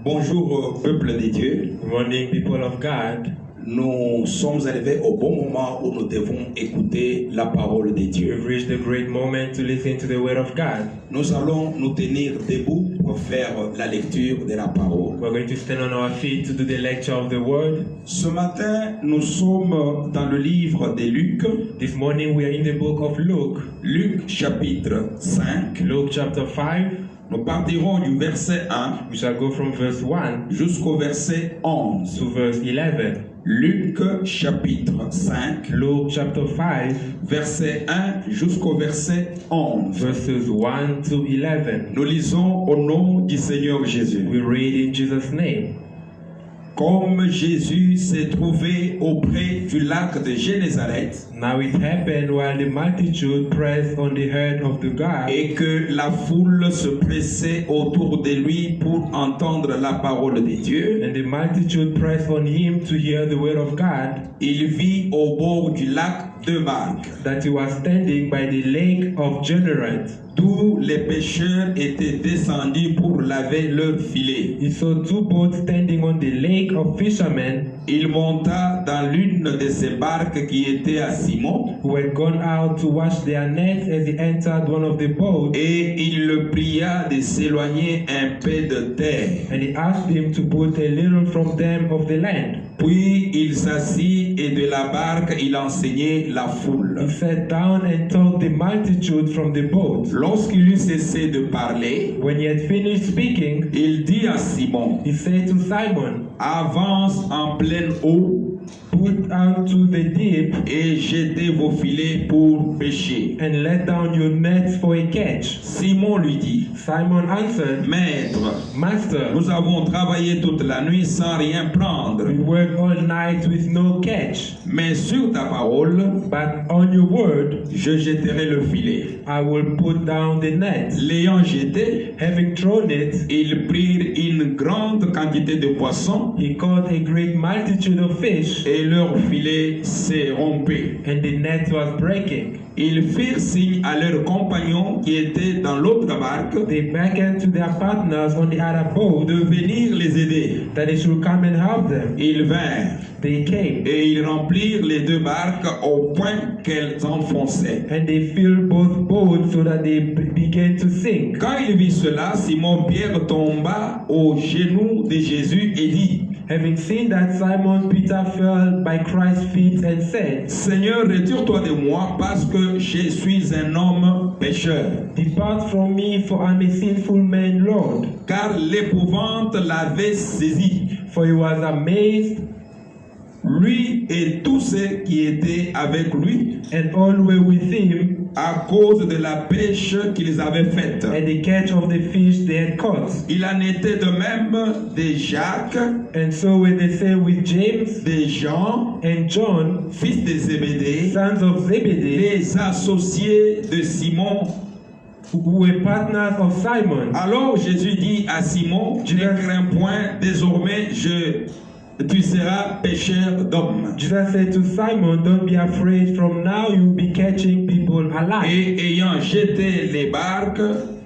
Bonjour peuple de Dieu. Good morning, people of God. Nous sommes arrivés au bon moment où nous devons écouter la parole de Dieu. We've reached a great moment to listen to the word of God. Nous allons nous tenir debout pour faire la lecture de la parole. We're going to stand on our feet to do the lecture of the word. Ce matin, nous sommes dans le livre de Luc. This morning we are in the book of Luke. Luc chapitre 5. Luke chapter 5. Nous partirons du verset 1 We shall go from verse 1 jusqu'au verset 11. to verse 11. Luc chapitre 5, Luke chapter 5, verset 1 jusqu'au verset 11. verses 1 to 11. Nous lisons au nom du Seigneur Jésus. We read in Jesus' name. Comme Jésus s'est trouvé auprès du lac de Génézareth Now it happened while the multitude pressed on the head of the God, et que la foule se pressait autour de lui pour entendre la parole de Dieu, and the multitude pressed on him to hear the word of God, il vit au bord du lac deux barques, that he was standing by the lake of Gennesaret. d'où les pêcheurs étaient descendus pour laver leurs filets. He saw two boats standing on the lake of fishermen Il monta dans l'une de ces barques qui était à Simon who had gone out to wash their nets as he entered one of the boats, et il le pria de s'éloigner un peu de terre. and he asked him to put a little from them of the land. Puis il s'assit et de la barque il enseignait la He foule. sat down and taught the multitude from the boat. Lorsqu'il eut cessé de parler, When he had finished speaking, il dit à Simon, he said to Simon, avance en pleine eau "Put out to the deep et jetez vos filets pour pêcher. and let down your nets for a catch." Simon lui dit, Simon answered, Maître, "Master, nous avons travaillé toute la nuit sans rien prendre, we worked all night with no catch, mais sur ta parole, but on your word je jetterai le filet. I will put down the net." L'ayant jeté, Having thrown it, ils prirent une grande quantité de poissons he caught a great multitude of fish, et leur filet s'est rompu. and the net was breaking. Ils firent signe à leurs compagnons qui étaient dans l'autre barque They beckoned to their partners on the other boat de venir les aider. that they should come and help them. Ils vinrent They came, et ils remplirent les deux barques au point qu'elles enfonçaient. and they filled both boats so that they began to sink. Quand il vit cela, Simon-Pierre tomba aux genoux de Jésus et dit, Having seen that, Simon Peter fell by Christ's feet and said, Seigneur, retire-toi de moi parce que je suis un homme pécheur. "Depart from me, for I am a sinful man, Lord." Car l'épouvante l'avait saisi, For he was amazed, lui et tous ceux qui étaient avec lui, and all were with him, à cause de la pêche qu'ils avaient faite. at the catch of the fish they had caught. Il en était de même de Jacques, And so were the same with James de Jean, and John, fils de Zébédée, sons of Zebedee, les associés de Simon. who were partners of Simon. Alors Jésus dit à Simon, ne crains point, désormais tu seras pêcheur d'hommes. Jesus said to Simon, "Don't be afraid, from now you'll be catching people alive." Et ayant jeté les barques,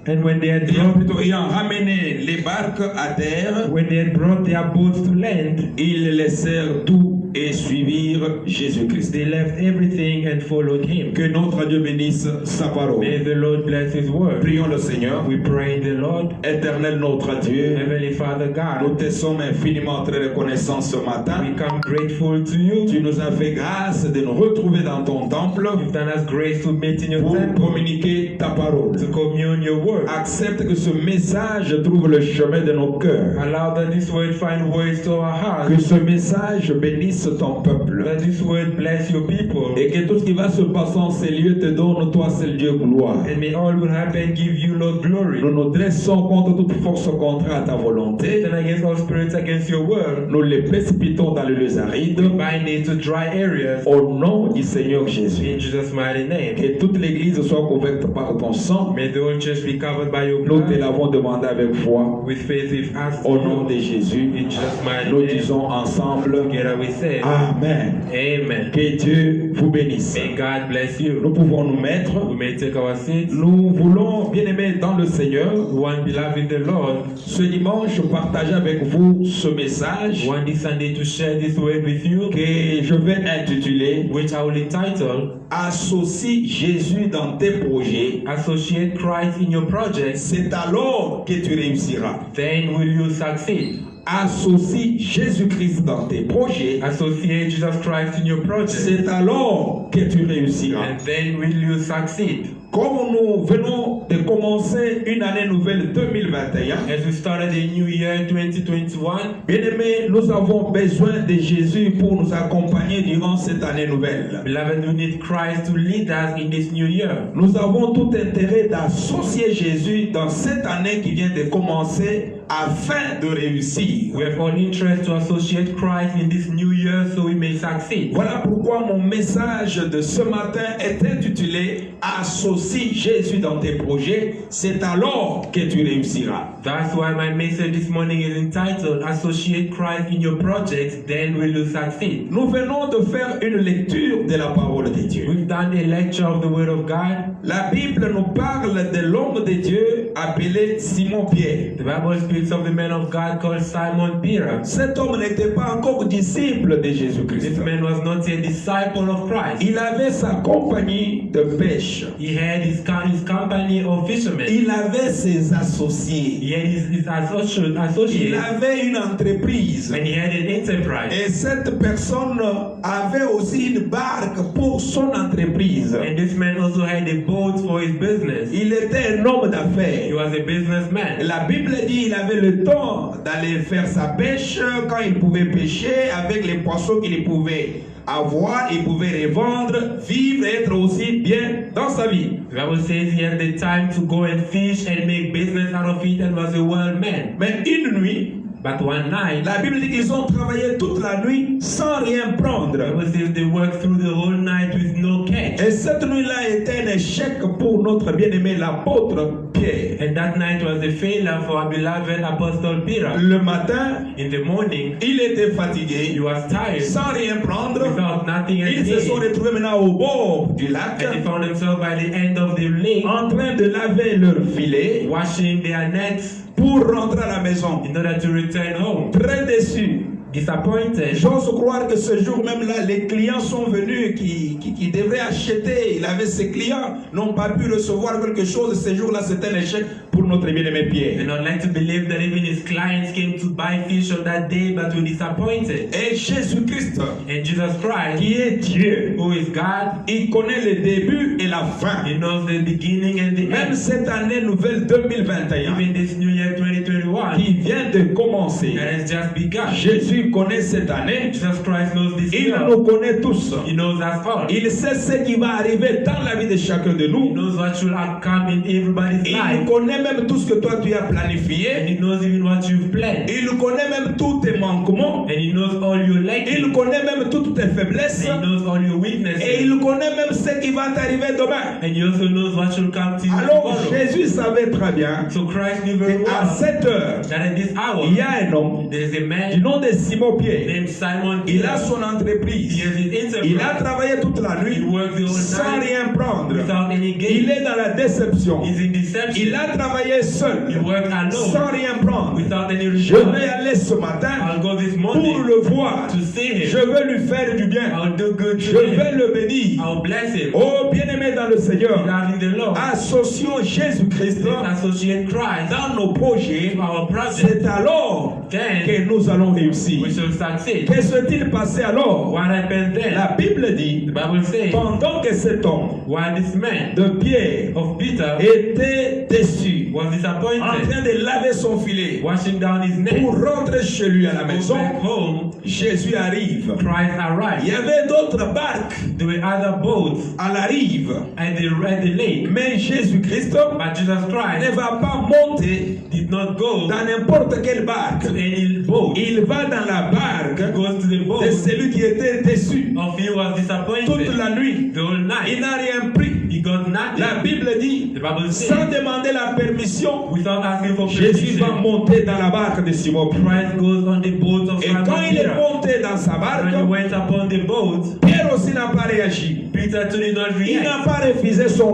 And when they had brought, ayant ramené les barques à terre, when they had brought their boats to land, ils laissèrent tout et suivirent Jésus-Christ. they left everything and followed him. Que notre Dieu bénisse sa May parole. the Lord bless his word. Prions le Seigneur. We pray in the Lord. Éternel notre Dieu, Heavenly Father nous God, te sommes infiniment très reconnaissants ce matin. we come grateful to you. Tu nous as fait grâce de nous retrouver dans ton temple You've done us grace to meet in your pour temple, communiquer ta parole. to commune your word. Accepte que ce message trouve le chemin de nos cœurs. Allow that this word find ways to our hearts. Que ce message bénisse ton peuple. Let this word bless your people. Et que tout ce qui va se passer en ces lieux te donne, toi seul Dieu, gloire. And may all will happen give you, Lord, glory. Nous nous dressons contre toute force contraire à ta volonté. Stand against all spirits against your word. Nous les précipitons dans les lieux arides. Bind it to dry areas. Au nom du Seigneur Jésus. In Jesus' mighty name. Que toute l'église soit couverte par ton sang. May the whole church be covered by your Nous te blood. l'avons demandé avec foi. With faith we've asked Au nom you. de Jésus. In Jesus' mighty Nous name. disons ensemble, Together we say, said. Amen. Amen. Que Dieu vous bénisse. May God bless you. Nous pouvons nous mettre. We may take our seats. Nous voulons, bien aimés dans le Seigneur, One beloved in the Lord, ce dimanche partager avec vous ce message one this Sunday to share this word with you, que je vais intituler which I will entitle Associe Jésus dans tes projets. Associate Christ in your projects, C'est alors que tu réussiras. then will you succeed. Associe Jésus-Christ dans tes projets. Associate Jesus Christ in your projects, C'est alors que tu réussiras. and then will you succeed. Comme nous venons de commencer une année nouvelle 2021, As we started the new year 2021, bien-aimés, nous avons besoin de Jésus pour nous accompagner durant cette année nouvelle. beloved, we need Christ to lead us in this new year. Nous avons tout intérêt d'associer Jésus dans cette année qui vient de commencer afin de réussir. We have all interest to associate Christ in this new year so we may succeed. Voilà pourquoi mon message de ce matin est intitulé Associe Jésus dans tes projets, c'est alors que tu réussiras. That's why my message this morning is entitled Associate Christ in your projects, then will you succeed. Nous venons de faire une lecture de la parole de Dieu. We've done a lecture of the Word of God. La Bible nous parle de l'homme de Dieu appelé Simon-Pierre. The Bible speaks of the man of God called Simon Peter. Cet homme n'était pas encore disciple de Jésus-Christ. This man was not a disciple of Christ. Il avait sa compagnie de pêche. He had his company of fishermen. Il avait ses associés. He had his Il associates, avait une entreprise. and he had an enterprise. Et cette personne avait aussi une barque pour son entreprise. And this man also had a boat for his business. Il était un homme He d'affaires. was a businessman. La Bible dit qu'il avait le temps d'aller faire sa pêche quand il pouvait pêcher avec les poissons qu'il pouvait avoir, il pouvait revendre, vivre et être aussi bien dans sa vie. The Bible says he had the time to go and fish and make business out of it and was a well man. Mais une nuit, But one night, la Bible dit qu'ils ont travaillé toute la nuit sans rien the prendre. Bible says they worked through the whole night with no catch. Et cette nuit-là était un échec pour notre bien-aimé l'apôtre Pierre. And that night was a failure for our beloved Apostle Peter. Le matin, In the morning, il était he fatigué, was tired, sans rien prendre. without nothing at Ils se sont hand. retrouvés maintenant au bord du lac, And they found themselves by the end of the lake, en train de laver leur filet washing their nets pour rentrer à la maison. in order to return home. Très déçus. Disappointed. J'ose croire que ce jour même là, les clients sont venus qui devraient acheter. Il avait ses clients, n'ont pas pu recevoir quelque chose. Ce jour-là, c'était un échec pour notre bien-aimé Pierre. And I'd like to believe that even his clients came to buy fish on that day but were disappointed. Et Jésus-Christ, And Jesus Christ, qui est Dieu, who is God, il connaît le début et la fin. he knows the beginning and the Même end. cette année nouvelle 2021 Even this new year 2021 qui vient de commencer, that has just begun. Jésus connaît cette année. Jesus Christ knows this Il year. nous connaît tous. He knows us all. Il sait ce qui va arriver dans la vie de chacun de He nous. knows what should come in everybody's Il life. connaît même tout ce que toi tu as And planifié. he knows even what you've planned. Il connaît même tous tes manquements. And he knows all your Il lacking. connaît même toutes tes faiblesses. And he knows all your Et weaknesses. il connaît même ce qui va t'arriver demain. And he also knows what should come to you Alors tomorrow. Jésus savait très bien So Christ knew very qu'à well cette heure, that at this hour il y a un homme there is a du man nom de Simon Pierre. named Simon Il Peter. a son He entreprise. has his Il a enterprise. travaillé toute la He nuit works the whole sans night rien prendre. without any Il gain. est dans la déception. He's in Il deception. a travaillé seul, He worked sans alone rien prendre. without any Je reward. vais aller ce matin I'll go this pour morning le voir. to see Je him. vais lui faire du bien. I'll do good Je to him. vais le bénir. I'll bless him. Oh, bien-aimé dans le Seigneur, Loving the Lord. associons Jésus-Christ Let's associate Christ dans nos projets. to our project. C'est alors Then que nous allons réussir. we shall succeed. Que s'est-il passé alors? What happened then? La Bible dit, The Bible says, pendant que cet homme while this man de Pierre of Peter était déçu, was en disappointed, train de laver son filet washing down his net, pour rentrer chez lui à la go maison, back home, Jésus arrive. Christ Il arrived. y avait d'autres barques There were other boats à la rive, at the lake, mais Jésus-Christ but Jesus ne Christ va pas monter did not go dans n'importe quelle barque. to any boat. Il va dans la barque He goes to the boat de celui qui était déçu of he was toute disappointed la nuit. the whole Il night. n'a rien pris. He got nothing. La Bible dit, The Bible sans says, demander la permission, without asking for Jésus va permission, monter dans la barque de Simon Pierre. Christ goes on the boat of Et Simon quand il est Peter. monté dans sa When he barque, went upon the boat, Pierre aussi n'a pas réagi. Peter too did not Il react. n'a pas refusé sa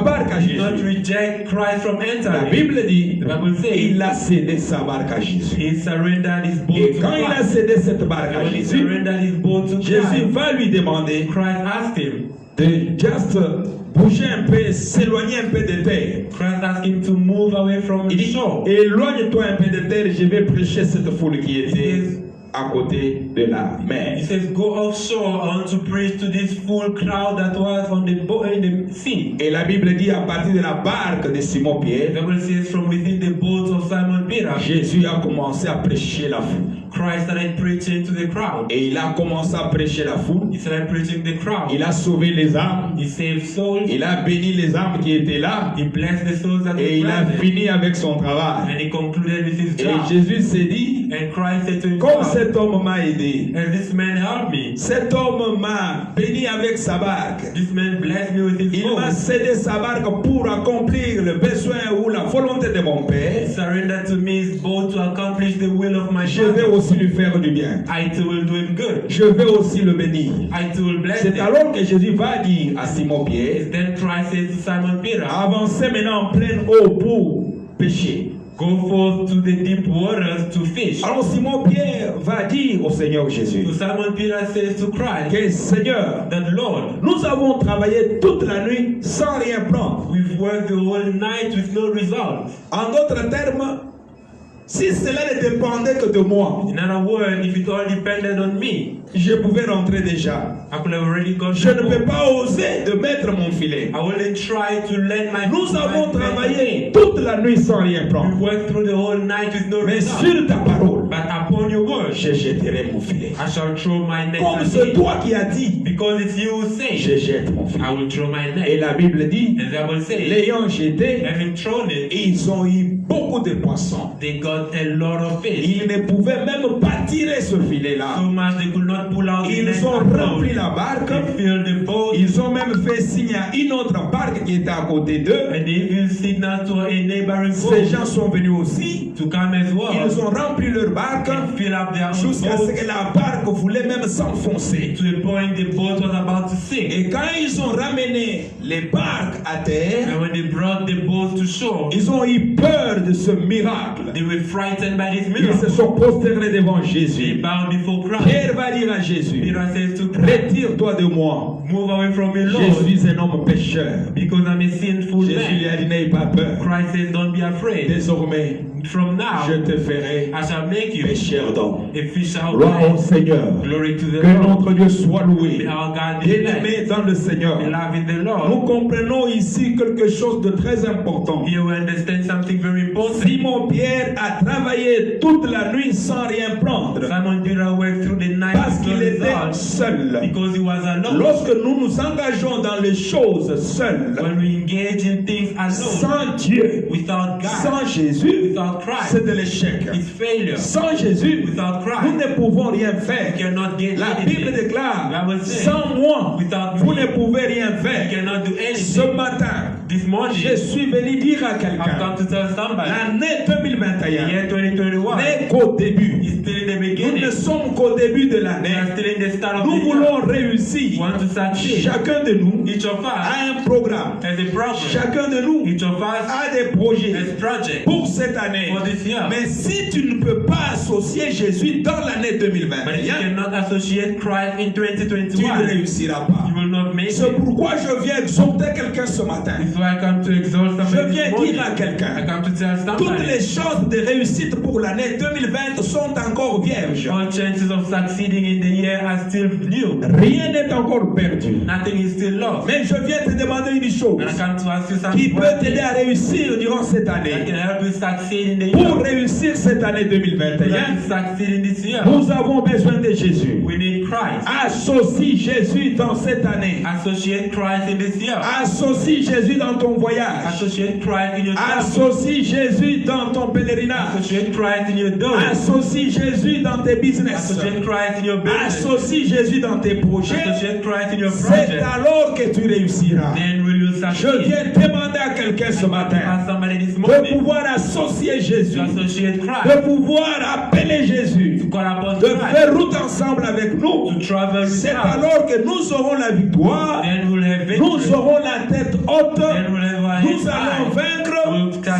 barque à He did not Jésus. reject Christ from La entering. Bible dit, The Bible says, il a cédé sa barque à Jésus. he surrendered his boat Et to quand il a Christ. cédé cette barque à And when he Jésus, surrendered his boat to Jésus Christ, va lui demander Christ asked him, de juste bouger un peu, s'éloigner un peu de terre. Christ asked him to move away from Il the dit, shore. éloigne-toi un peu de terre, je vais prêcher cette foule qui était Yes. à côté de la mer. He says, go offshore. I want to preach to this full crowd that was on the boat in the sea. Et la Bible dit à partir de la barque de Simon The Pierre, Bible says from within the boat of Simon Peter, Jésus a commencé à prêcher la foule. Christ started preaching to the crowd. Et il a commencé à prêcher la foule. He started preaching the crowd. Il a sauvé les âmes. He saved souls. Il a béni les âmes qui étaient là. He blessed the souls that Et were il a present. fini avec son travail. And he concluded with his Et job. Jésus s'est dit, And Christ said to comme himself, cet homme m'a aidé, and this man helped me. cet homme m'a béni avec sa barque. This man blessed me with his Il m'a boat. cédé sa barque pour accomplir le besoin ou la volonté de mon He Père. surrendered to me his boat to accomplish the will of my Je vais Father. aussi lui faire du bien. I too will do him good. Je vais aussi le bénir. I too will bless C'est him. alors que Jésus va dire à Simon Pierre, Then Christ says to Simon Peter, avancez maintenant en pleine eau pour pêcher. go forth to the deep waters to fish. Alors Simon Pierre va dire au Seigneur Jésus, So Simon Peter says to Christ, que Seigneur, that Lord, nous avons travaillé toute la nuit sans rien prendre. we've worked the whole night with no results. En d'autres termes, si cela ne dépendait que de moi, In other words, if it all depended on me, je pouvais rentrer déjà. I could have already gone Je to ne peux boat. pas oser de mettre mon filet. I wouldn't try to lend my Nous avons my travaillé toute la nuit sans rien We prendre. worked through the whole night with no Mais results. sur ta parole, But upon your word, je jetterai mon filet. I shall throw my net Comme at c'est it. toi qui as dit, Because it's you who say, je jette mon I filet. will throw my Et net. la Bible dit, And the Bible says, l'ayant jeté, having thrown it, ils ont eu beaucoup de poissons. they got a lot of fish. Ils ne pouvaient même pas tirer ce So filet-là. much they could not pull out the net. Ils ont at rempli all. la barque. They filled the boat. Ils ont même fait signe à une autre barque qui était à côté d'eux. And they even signaled to a neighboring Ces boat gens sont venus aussi. to come as Ils well ont rempli leur barque and fill up their own jusqu'à ce boat que la barque voulait même s'enfoncer. to the point the boat was about to sink. Et quand ils ont ramené les barques à terre, And when they brought the boat to shore, ils ont eu peur de ce miracle. they were frightened by this Ils se miracle. sont prosternés devant They Jésus. bowed before Christ. Pierre va dire à Jésus, Peter says to Christ, retire-toi de moi. move away from me, Je Lord, suis un homme pécheur. because I'm a sinful Jésus lui man. a dit, n'aie pas peur. Christ says, don't be afraid. Désormais, From now, je te ferai I shall make you pécheur d'hommes. a fisher of Gloire au men. Seigneur. Glory to the Que Lord. notre Dieu soit loué. May our God be Bien-aimé blessed. dans le Seigneur. Beloved in the Nous Lord. comprenons ici quelque chose de très important. Here we understand something very important. Simon Pierre a travaillé toute la nuit sans rien prendre Simon Peter worked through the night parce with no qu'il était results seul. because he was alone. Lorsque nous nous engageons dans les choses seuls, When we engage in things alone, sans Dieu, without God, sans Jésus, without Christ, c'est de l'échec. it's failure. Sans Jésus, Without nous Christ, ne pouvons rien you faire. cannot get La Bible anything. déclare, Bible says, sans moi, without vous me, ne pouvez rien you faire. cannot do Ce anything. matin, This morning, je suis venu dire à I've quelqu'un, come to tell somebody, l'année the 2021 year 2021 n'est qu'au début. is still in the Nous beginning. ne sommes qu'au début de We l'année. are still in the start of Nous the year. voulons We réussir. want to succeed. Chacun de nous Each of us a un programme. has a program. Chacun de nous Each of us a des projets has project pour cette année. for this year. Mais si tu ne peux pas associer Jésus dans l'année But if you 2021, cannot associate Christ in tu ne 2021, réussiras pas. you will not make C'est it. pourquoi je viens exhorter quelqu'un ce matin. This is why I come to exalt Je somebody viens this morning. dire à quelqu'un, I come to tell toutes les somebody chances de réussite pour l'année 2020 sont encore vierges. all chances of succeeding in the year are still new. Rien n'est encore perdu. Nothing is still lost. Mais je viens te demander une chose And I come to ask you qui something peut t'aider à réussir durant cette that année. can help you succeed in the Pour year. réussir cette année To 2021, succeed in this year, nous avons besoin de Jésus. we need Christ. Associe Jésus dans cette année. Associate Christ in this year. Associe Jésus dans ton voyage. Associate Christ in your travel. Associe Jésus dans ton pèlerinage. Associate Christ in your doing. Associe Jésus dans tes business. Associate Christ in your business. Associe Jésus dans tes projets. Associate Christ in your C'est project. alors que tu réussiras. Then will will Je succeed. viens demander à quelqu'un ce matin Ask somebody this de morning pouvoir associer Jésus, to associate de Christ, pouvoir appeler Jésus, to call upon de Christ, faire route ensemble avec nous. to travel with C'est Christ. alors que nous aurons la victoire, Then we'll have victory. nous aurons la tête haute, Then we'll have our nous heads allons high. vaincre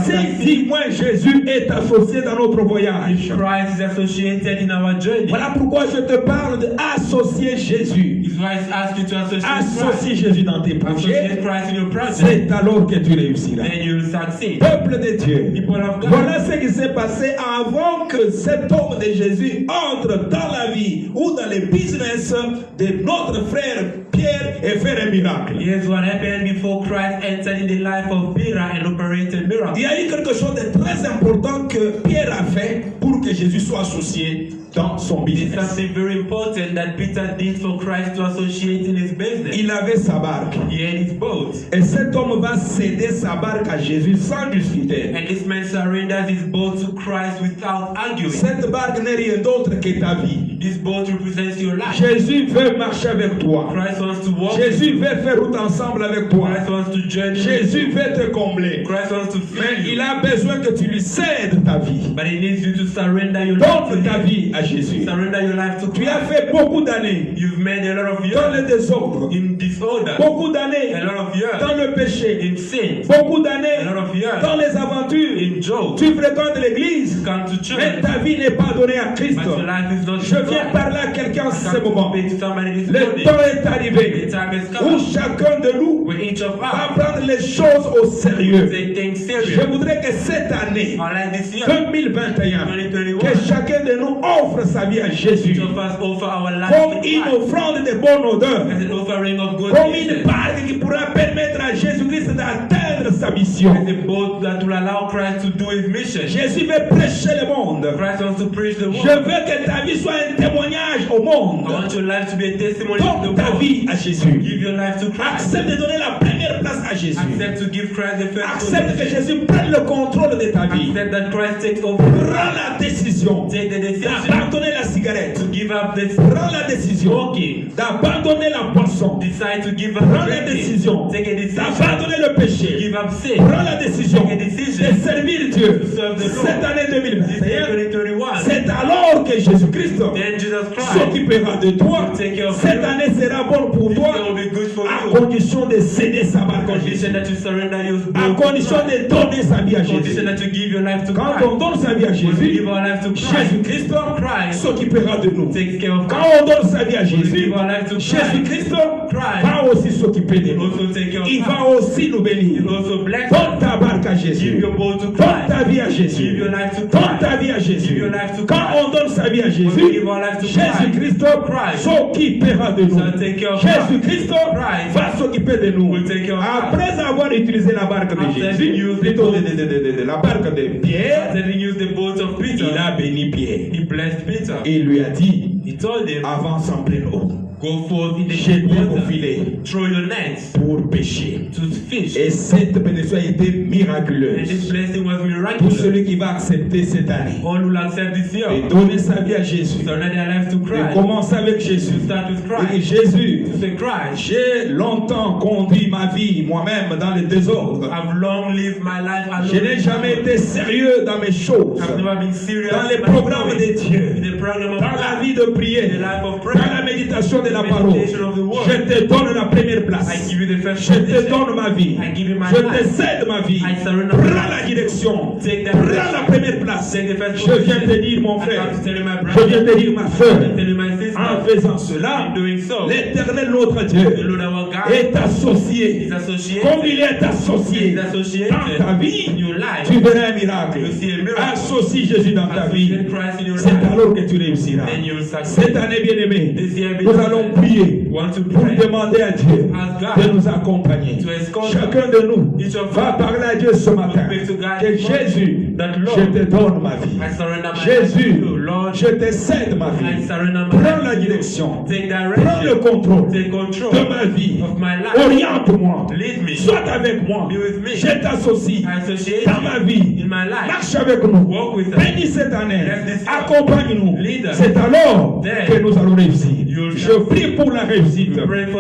si du moins Jésus est associé dans notre voyage. If Christ is associated in our journey, Voilà pourquoi je te parle d'associer Jésus. if Christ asks you to associate Christ, Associe Jésus dans tes projets, associate Christ in your project, c'est alors que tu réussiras. then you will succeed. Peuple de Dieu, People of God. voilà ce qui s'est passé avant que cet homme de Jésus entre dans la vie ou dans le business de notre frère Pierre et faire un miracle. Here's what happened before Christ entered in the life of Peter and operated Il miracles. y a eu quelque chose de très important que Pierre a fait pour que Jésus soit associé dans son It's business. something very important that Peter did for Christ to associate in his business. Il avait sa barque. He had his boat. Et cet homme va céder sa barque à Jésus sans discuter. And this man surrenders his boat to Christ without arguing. Cette barque n'est rien d'autre que ta vie. This boat represents your life. Jésus veut marcher avec toi. Christ wants to walk with Jésus you. veut faire route ensemble avec toi. Christ wants to journey with Jésus you. veut te combler. Christ wants to Mais fill il you. a besoin que tu lui cèdes ta vie. But he needs you to surrender your life to Donne ta him. vie à Jésus. Surrender your life to Tu as Christ. fait beaucoup d'années You've made a lot of dans le years désordre, in disorder. beaucoup d'années A lot of years dans le péché, in sin. beaucoup A d'années lot of years dans les aventures. in joke. Tu fréquentes l'église, Come to church. mais ta vie n'est pas donnée à Christ. But your life is not Je viens Christ. parler à quelqu'un en ce Come to moment. speak to somebody this Le morning. temps est The arrivé time has où come chacun de nous where each of va us prendre les choses au sérieux. take things Je serious. voudrais que cette année, Unlike this year, 2021, 2021, que chacun de nous offre sa vie à Jésus each of us offer our life comme to une Christ offrande de bonne odeur, as an offering of good comme une business. barque qui pourra permettre à Jésus-Christ d'atteindre sa mission. As a boat that will allow Christ to do his mission. Jésus veut prêcher le monde. Christ wants to preach the Je word. veux que ta vie soit un témoignage au monde. I want your life to be a testimony to Donne the ta world. vie à Jésus. Give your life to Christ. Accepte de donner la première place à Jésus. Accept to give Christ the first Accepte que position. Jésus prenne le contrôle de ta vie. Accept that Christ takes over. Prends la décision Take the decision d'abandonner la cigarette. to give up this Prends la décision smoking. d'abandonner la boisson. Decide to give up Prends la drinking. décision Take a decision. d'abandonner le péché. Give up sin. Prends la décision Take a decision de servir Dieu. to serve the Lord. Cette année This year 2021, 2021. c'est alors que Jésus-Christ Then Jesus Christ s'occupera de toi. Take care of Cette you. année sera bonne pour This toi year will be good for à you. condition de céder sa barque à Jésus. Condition that you surrender your À boat to condition Christ. de donner sa vie à Jésus. Condition that you give your life to Quand Christ. on donne sa vie à When we Jésus, give our life to Christ, Jésus-Christ Christ s'occupera de nous. takes care of Quand Christ. on donne sa vie à When we Jésus, give our life to Christ, Jésus-Christ Christ va aussi s'occuper de will nous. also take care of Il Christ. va aussi nous bénir. He will also bless Donne us. ta barque à Give Jésus. your boat to Donne ta Christ. vie à Give Jésus. your life to Donne ta Christ. vie à Jésus. Give your life to Quand Christ. on donne sa vie à When we Jésus, give our life to Jésus-Christ Christ, s'occupera de nous. shall take care of Jésus-Christ Christ va s'occuper de nous. will take care of Après avoir utilisé la barque de After Jésus, having used plutôt the la barque de Pierre, Having used the boat of Peter, il a béni Pierre. he blessed Peter. Et il lui a dit, He told him, avance en pleine eau, go forth in the jetez deep vos water, filets throw your nets pour pêcher. to fish. Et cette bénédiction a été And this miraculeuse blessing was pour miraculous. celui qui va accepter cette année All will accept this year. et donner sa vie à Jésus. Surrender their life to Et Christ. commencer avec To Jésus. start with Et Christ. Jésus, To say, Christ, j'ai longtemps conduit ma vie moi-même dans le désordre. I've long lived my life alone. Je n'ai jamais été sérieux dans mes choses, I've never been serious dans les in my programmes life. de Dieu, In the program of dans la God, vie de prière, in the life of dans prayer, la méditation de la the parole. meditation of the word. Je te donne la première I place. give you the first Je te position. donne ma vie. I give you my Je te life. cède ma vie. I surrender my Prends la life. direction. Take the Prends direction. la première place. Take the first Je viens position. te dire, mon I frère. come to tell you, my Je brother. viens te dire, ma I soeur. tell you, my sister. En faisant cela, In doing so, l'Éternel notre the Dieu Lord our God est associé. is associated. Comme il est associé Is associated dans ta vie, in your life. tu verras un miracle. You see a miracle. Associe Jésus dans ta vie. Associate Christ in your C'est life. alors que tu réussiras. Then you will succeed. Cette année, bien-aimée, This year, nous allons prier want to pour pray. demander à Dieu Ask God de nous accompagner. to escort Chacun de nous each of va us parler à Dieu ce matin. speak to God Que this morning. Jésus, That Lord, je te donne ma vie. I surrender my life Jésus, to you. Lord, je te cède ma I vie. surrender my Prends life la to you. direction. Take Prends le direction. contrôle Take control de ma vie. of my life. Oriente-moi. Lead me. Sois avec moi. Be with me. Je t'associe I associate dans ma vie. in my life. Marche avec nous. Walk with us. Bénis cette année. Bless this year. Accompagne-nous. Lead us. C'est alors Then que nous allons réussir. Je prie pour la réussite.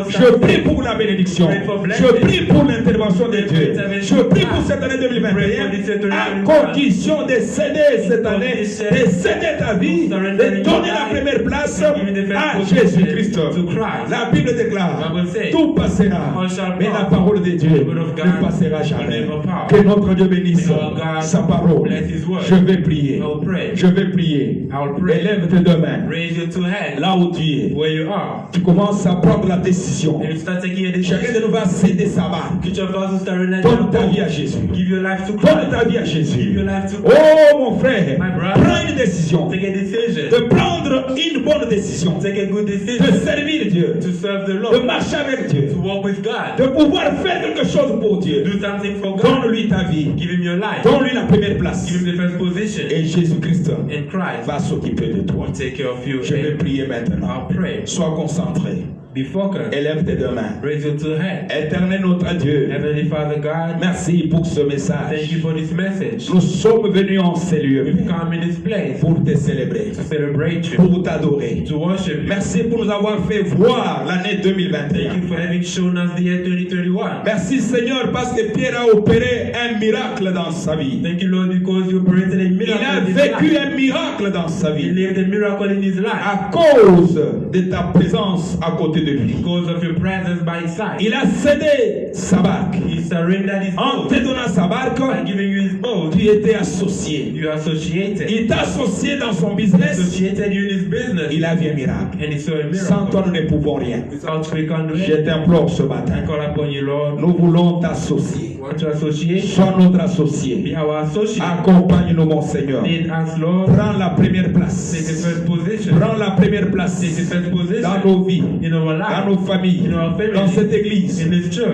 Je prie pour la bénédiction. Je prie pour l'intervention de Dieu. Je prie pour cette année 2021 à condition de céder cette année, de céder ta vie, de donner la première place à Jésus-Christ. La Bible déclare, tout passera, mais la parole de Dieu ne passera jamais. Que notre Dieu bénisse sa parole. Je vais prier. Je vais prier. Élève tes deux mains. Là où tu es. Tu commences à prendre la décision. Chacun de nous va céder sa barque. Donne ta vie à Jésus. Donne ta vie à Jésus. Oh mon frère, prends une décision. De prendre une bonne décision. De servir Dieu. De marcher avec Dieu. De pouvoir faire quelque chose pour Dieu. Donne-lui ta vie. Donne-lui la première place. Et Jésus-Christ va s'occuper de toi. Je vais prier maintenant. Sois concentré. Élève tes deux mains. Éternel notre Dieu, merci pour ce message. Nous sommes venus en ces lieux pour te célébrer, pour t'adorer. Merci pour nous avoir fait voir l'année 2021. Merci Seigneur parce que Pierre a opéré un miracle dans sa vie. Il a vécu un miracle dans sa vie à cause de ta présence à côté de lui. Il a cédé sa barque. En te donnant sa barque, tu étais associé. Il t'a associé dans son business. Il a vu un miracle. Sans toi, nous ne pouvons rien. Je t'implore ce matin. Nous voulons t'associer. Sois notre associé. Accompagne-nous, mon Seigneur. Prends la première place. Prends la première place dans nos vies, dans nos familles, dans cette église.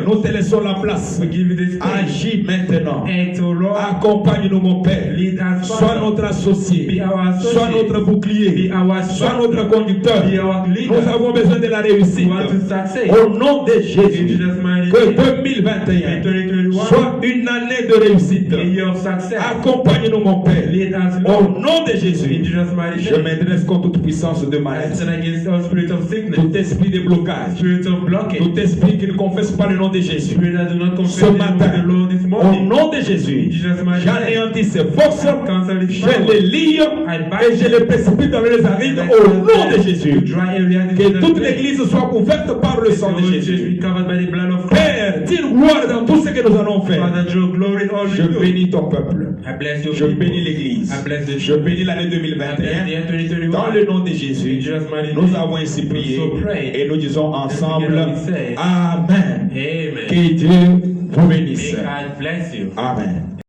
Nous te laissons la place. Agis maintenant. Accompagne-nous, mon Père. Sois notre associé. Sois notre bouclier. Sois notre conducteur. Nous avons besoin de la réussite. Au nom de Jésus, que 2021 soit une année de réussite. Accompagne-nous, mon Père. Au nom de Jésus, je m'adresse contre toute puissance de maladie, tout esprit de blocage, tout esprit qui ne confesse pas le nom de Jésus. Ce matin, au nom de Jésus, j'anéantis ces forces, je les lie et je les précipite dans les arides au nom de Jésus. Que toute l'église soit couverte par le sang de Jésus. Père, tire gloire dans tout ce que nous allons faire. Je bénis ton peuple. Je bénis l'église. Je bénis l'année 2021. Dans le nom de Jésus, nous avons ainsi prié et nous disons ensemble Amen. Que Dieu vous bénisse. Amen.